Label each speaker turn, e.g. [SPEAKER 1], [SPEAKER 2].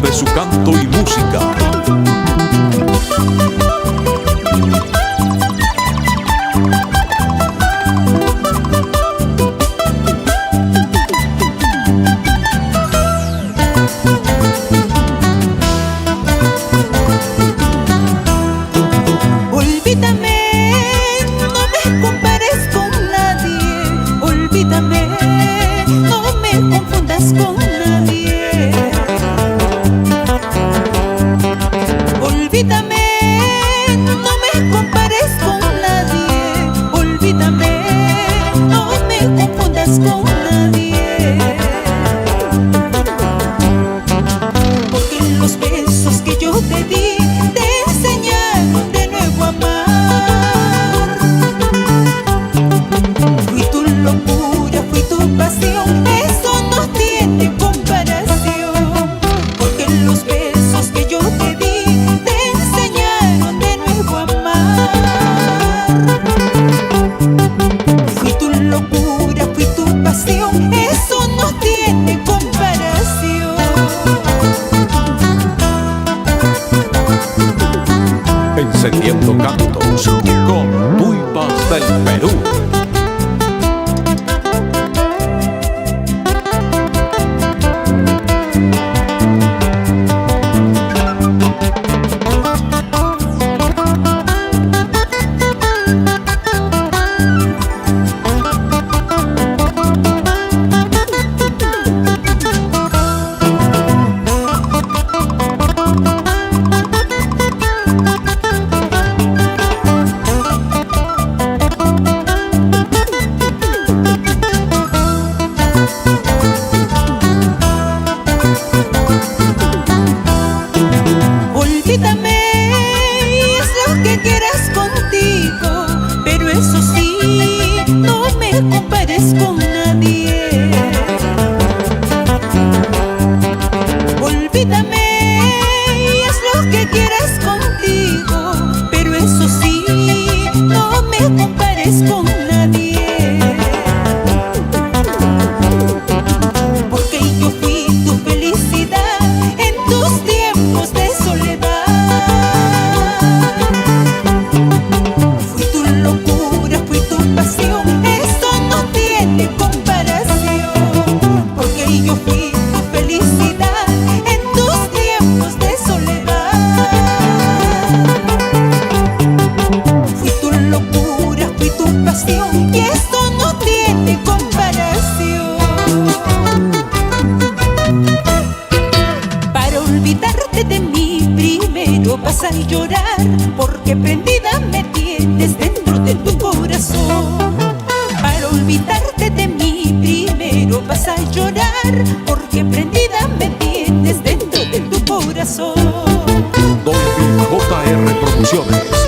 [SPEAKER 1] de su canto y música.
[SPEAKER 2] Olvídame, no me compares con nadie. Olvídame, no me confundas con nadie. Olvídame, no me compares con nadie. Olvídame, no me confundas con nadie. Porque los besos que yo te di te enseñaron de nuevo a amar. Fui tu locura, fui tu pasión, eso no tiene comparación. Porque los besos que yo te di te enseñaron de nuevo a amar. Fui tu locura, fui tu pasión, eso no tiene comparación.
[SPEAKER 1] Encendiendo cantos con Tuipas del Perú.
[SPEAKER 2] Olvídame, y haz lo que quieras contigo, pero eso sí, no me compares con nadie. Olvídame, y haz lo que quieras contigo, pero eso sí, no me compares con nadie. Porque yo fui tu felicidad en tus tiempos de soledad. Fui tu locura, fui tu pasión, eso no tiene comparación. Porque yo fui tu felicidad en tus tiempos de soledad. Fui tu locura, fui tu pasión, y eso no tiene comparación. Para olvidarte de mí primero vas a llorar, porque prendida me tienes dentro de tu corazón. Para olvidarte de mí primero vas a llorar, porque prendida me tienes dentro de tu corazón.
[SPEAKER 1] Dolby JR Producciones.